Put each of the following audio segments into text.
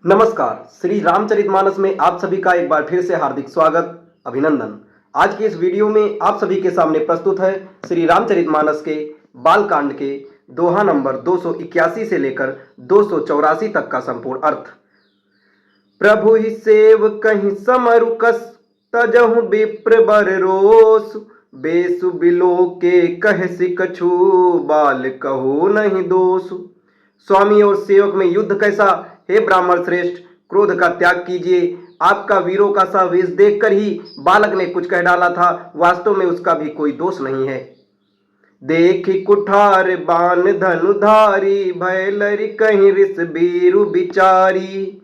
नमस्कार। श्री रामचरितमानस में आप सभी का एक बार फिर से हार्दिक स्वागत, अभिनंदन। आज के इस वीडियो में आप सभी के सामने प्रस्तुत है श्री रामचरितमानस के बालकांड के दोहा नंबर 281 से लेकर 284 तक का संपूर्ण अर्थ। प्रभु ही सेव कहीं समरु कस, तजहु विप्र बर रोस, बेसु बिलो के कह सिकछु, बाल कहो नहीं दोष। स्वामी और सेवक में युद्ध कैसा। हे ब्राह्मण श्रेष्ठ, क्रोध का त्याग कीजिए। आपका वीरों का सा वेश देखकर ही बालक ने कुछ कह डाला था, वास्तव में उसका भी कोई दोष नहीं है। देखी कुठार बान धनुधारी, भय लरि कहीं रिस बीरु बिचारी।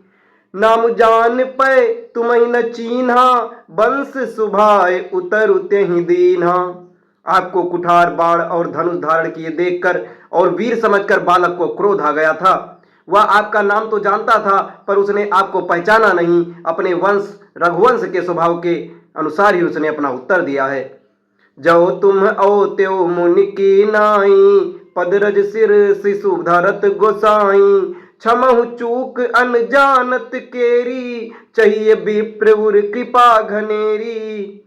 नाम जान पै तुम्हें न चीन्हा, वंश सुभाए उतर त्यहि दीन्हा। आपको कुठार बाण और धनुष धारण किए देखकर और वीर समझकर बालक को क्रोध आ गया था। वह आपका नाम तो जानता था, पर उसने आपको पहचाना नहीं। अपने वंश रघुवंश के स्वभाव के अनुसार ही उसने अपना उत्तर दिया है। जो तुम औ त्यो मुनि की नाई, पदरज सिर शिशु धरत गोसाई। क्षमहु चूक अनजानत केरी, चाहिए विप्रउर कृपा घनेरी।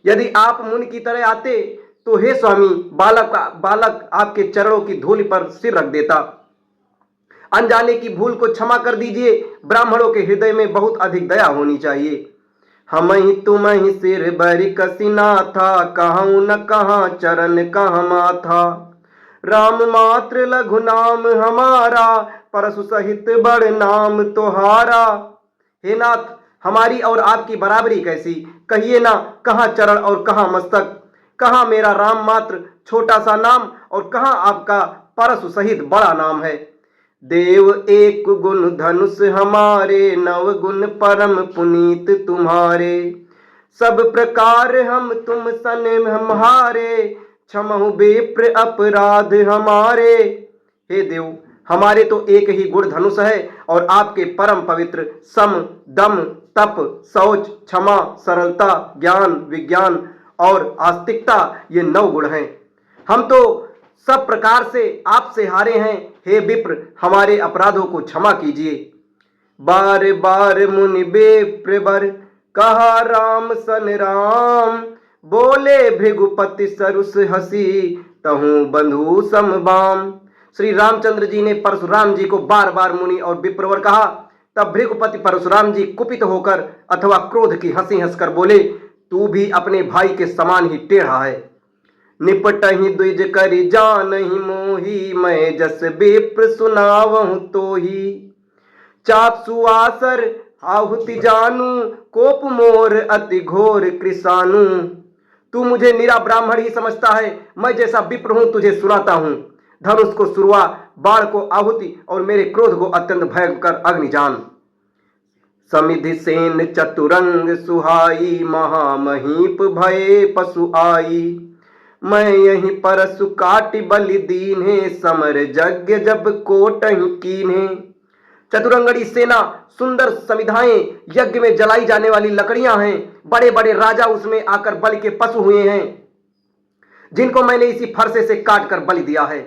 यदि आप मुनि की तरह आते तो हे स्वामी, बालक आपके चरणों की धूलि पर सिर रख देता। अनजाने की भूल को क्षमा कर दीजिए। ब्राह्मणों के हृदय में बहुत अधिक दया होनी चाहिए। हम ही तुम ही सिर बरि कसिना था, कहूँ न कहाँ चरण कहाँ माथा। राम मात्र लघु नाम हमारा, परशु सहित बड़ नाम तुम्हारा। हे नाथ, हमारी और आपकी बराबरी कैसी। कहिए ना, कहाँ चरण और कहाँ मस्तक। कहाँ मेरा राम मात्र छोटा सा नाम और कहाँ आपका परशु सहित बड़ा नाम है। देव एक गुण धनुष हमारे, नव गुण परम पुनीत तुम्हारे। सब प्रकार हम तुम सन हमारे, क्षमहु विप्र अपराध हमारे। हे देव, हमारे तो एक ही गुण धनुष है और आपके परम पवित्र सम, दम, तप, शौच, क्षमा, सरलता, ज्ञान, विज्ञान और आस्तिकता, ये 9 गुण हैं। हम तो सब प्रकार से आपसे हारे हैं। हे विप्र, हमारे अपराधों को क्षमा कीजिए। बार बार मुनि विप्र बर, कहा राम सन राम। बोले भृगुपति सरुस हसी, तहु बंधु समबाम। श्री रामचंद्र जी ने परशुराम जी को बार बार मुनि और विप्रवर कहा। तब भृगुपति परशुराम जी कुपित होकर अथवा क्रोध की हंसी हंसकर बोले, तू भी अपने भाई के समान ही टेढ़ा है। निपटहि द्विज करि जानहि मोहि, मैं जस विप्र सुनावहु तोहि। चाप सुआसर आहुति जानू, कोप मोर अति घोर कृषाणु। तू मुझे निरा ब्राह्मण ही समझता है। मैं जैसा विप्र हूं तुझे सुनाता हूं। धनुष को सुरवा, बाण को आहुति और मेरे क्रोध को अत्यंत भयंकर अग्नि जान। समिधि सेन चतुरंग सुहाई, महामहीप भये पशु आई। मैं यही परसु काटि बलि दीन्हे, समर यज्ञ जब कोटहि कीन्हे। चतुरंगड़ी सेना, सुंदर समिधाएं, यज्ञ में जलाई जाने वाली लकड़ियां हैं। बड़े बड़े राजा उसमें आकर बलि के पशु हुए हैं, जिनको मैंने इसी फरसे से काट कर बलि दिया है।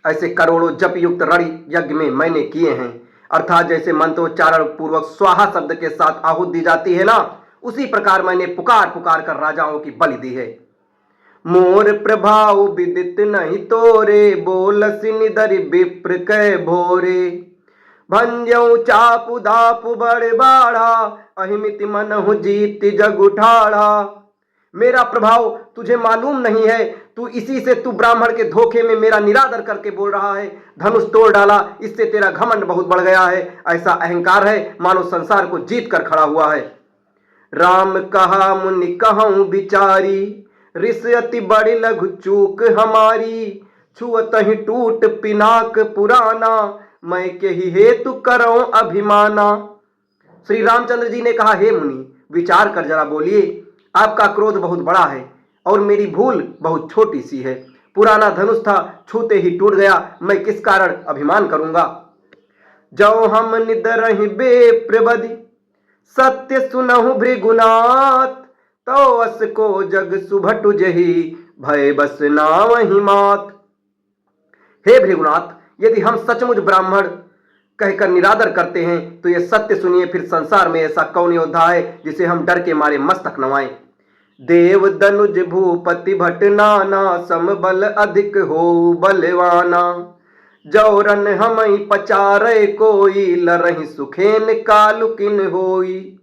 ऐसे करोड़ों जप युक्त रण यज्ञ में मैंने किए हैं। अर्थात जैसे मंत्रोच्चारण पूर्वक स्वाहा शब्द के साथ आहुति दी जाती है ना, उसी प्रकार मैंने पुकार पुकार कर राजाओं की बलि दी है। मोर प्रभाव विदित नहीं तोरे, बोलसि निदरि विप्र कै भोरे। भंजऊ चापु दापु बड़ बाढ़ा, अहिमिति मनहु जीत जग उठाड़ा। मेरा प्रभाव तुझे मालूम नहीं है। तू इसी से तू ब्राह्मण के धोखे में मेरा निरादर करके बोल रहा है। धनुष तोड़ डाला, इससे तेरा घमंड बहुत बढ़ गया है। ऐसा अहंकार है मानो संसार को जीत कर खड़ा हुआ है। राम कहा मुनि कहूँ बिचारी, रिस अति बड़ी लघु चूक हमारी। छुअत ही टूट पिनाक पुराना, मैं के ही हेतु करो अभिमाना। श्री रामचंद्र जी ने कहा, हे मुनि, विचार कर जरा बोलिए। आपका क्रोध बहुत बड़ा है और मेरी भूल बहुत छोटी सी है। पुराना धनुष था, छूते ही टूट गया। मैं किस कारण अभिमान करूंगा। जो हम निदरहि बेप्रबदि, सत्य सुनहु भृगुनाथ। तो अस को जग सुभटु जही, भय बस नावहि मात। हे भृगुनाथ, यदि हम सचमुच ब्राह्मण कहकर निरादर करते हैं, तो ये सत्य सुनिए, फिर संसार में ऐसा कौन योद्धा है जिसे हम डर के मारे मस्तक नवाएं। देव दनुज भूपति भट नाना, समबल अधिक हो बलवाना। जौरन हमई पचारे कोई, लरहि सुखेन कालुकिन होई।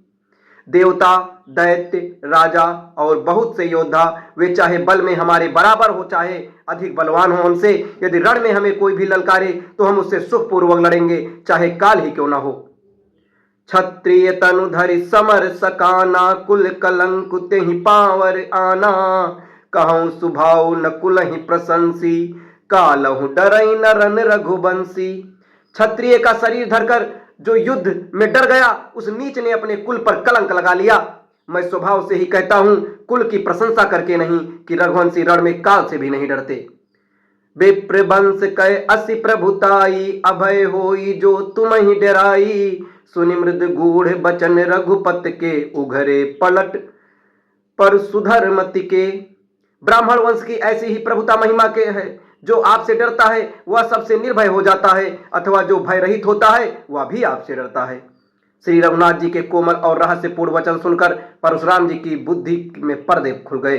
देवता, दैत्य, राजा और बहुत से योद्धा, वे चाहे बल में हमारे बराबर हो, चाहे अधिक बलवान हो हमसे, यदि रण में हमें कोई भी ललकारे तो हम उससे सुखपूर्वक लड़ेंगे, चाहे काल ही क्यों ना हो। क्षत्रिय तनु धरि समर सकाना, कुल कलंक तेहि पावर आना। कहूँ सुभाव न कुलहि प्रशंसी, कालहु डरई नरन रघुबंसी। क्षत्रिय का शरीर धरकर जो युद्ध में डर गया, उस नीच ने अपने कुल पर कलंक लगा लिया। मैं स्वभाव से ही कहता हूं, कुल की प्रशंसा करके नहीं, कि रघुवंशी रण में काल से भी नहीं डरते। विप्र वंश कह असि प्रभुताई, अभय होई जो तुम ही डराई। सुनि मृद गूढ़ बचन रघुपत के, उघरे पलट पर सुधर्मति के। ब्राह्मण वंश की ऐसी ही प्रभुता महिमा के है, जो आपसे डरता है वह सबसे निर्भय हो जाता है, अथवा जो भय रहित होता है वह भी आपसे डरता है। श्री रघुनाथ जी के कोमल और रहस्यपूर्ण वचन सुनकर परशुराम जी की बुद्धि में पर्दे खुल गए।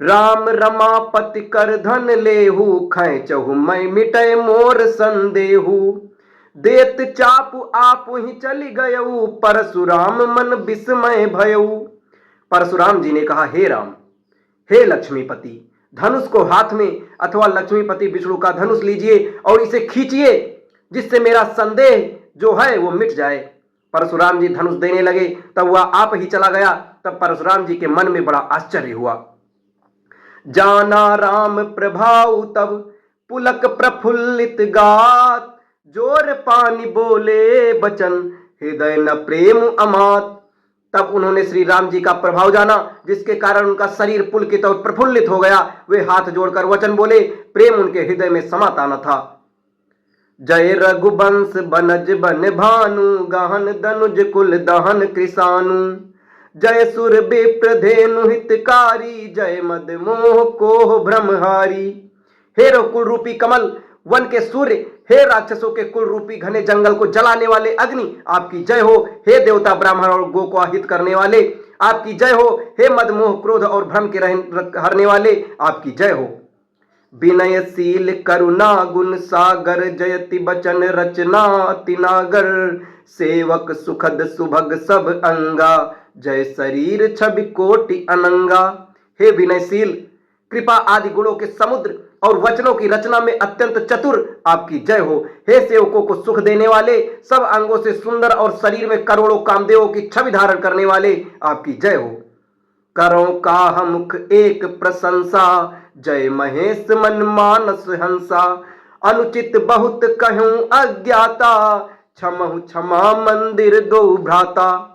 राम रमापति कर धन लेहू, खैचहु मैं मिटय मोर संदेहू। देत चाप आप ही चली गयऊ, परशुराम मन विस्मय भयऊ। परशुराम जी ने कहा, हे राम, हे लक्ष्मीपति, धनुष को हाथ में अथवा लक्ष्मीपति विष्णु का धनुष लीजिए और इसे खींचिए, जिससे मेरा संदेह जो है वो मिट जाए। परशुराम जी धनुष देने लगे, तब वह आप ही चला गया। तब परशुराम जी के मन में बड़ा आश्चर्य हुआ। जाना राम प्रभाव तब, पुलक प्रफुल्लित गात। जोर पानी बोले बचन, हृदय न प्रेम अमात। तब उन्होंने श्री राम जी का प्रभाव जाना, जिसके कारण उनका शरीर पुलकित और प्रफुल्लित हो गया। वे हाथ जोड़कर वचन बोले, प्रेम उनके हृदय में समाता न था। जय रघुवंश बनज बन भानु, गहन दनुज कुल दहन कृषानु। जय सुर विप्र धेनु हितकारी, जय मद मोह कोह भ्रमहारी। हे कुल रूपी कमल, वन के सूर्य, हे राक्षसों के कुल रूपी घने जंगल को जलाने वाले अग्नि, आपकी जय हो। हे देवता, ब्राह्मण और गो को आहित करने वाले, आपकी जय हो। हे मद मोह क्रोध और भ्रम के हरने वाले, आपकी जय हो। विनयशील करुणा गुण सागर, जयति बचन रचना अति नागर। सेवक सुखद सुभग सब अंगा, जय शरीर छवि कोटि अनंगा। हे विनयशील, कृपा आदि गुणों के समुद्र और वचनों की रचना में अत्यंत चतुर, आपकी जय हो। हे सेवकों को सुख देने वाले, सब अंगों से सुंदर और शरीर में करोड़ों कामदेवों की छवि धारण करने वाले, आपकी जय हो। करो काह मुख एक प्रशंसा, जय महेश मन मानस हंसा। अनुचित बहुत कहूं अज्ञाता, क्षमहु क्षमा मंदिर दो भ्राता।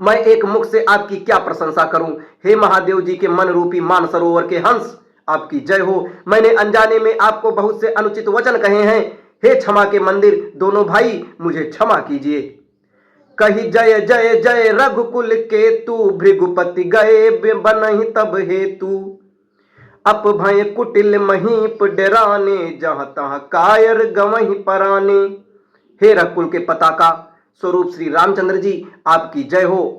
मैं एक मुख से आपकी क्या प्रशंसा करूं। हे महादेव जी के मन रूपी मान सरोवर के हंस, आपकी जय हो। मैंने अनजाने में आपको बहुत से अनुचित वचन कहे हैं। हे क्षमा के मंदिर दोनों भाई, मुझे क्षमा कीजिए। कही जय जय जय रघुकुल के तू, भृगुपति गए बनहि तब हेतु। अप भय कुटिल महीप डराने, जहां तहां कायर गवहि पराने। हे रघुकुल के पताका स्वरूप श्री रामचंद्र जी, आपकी जय हो।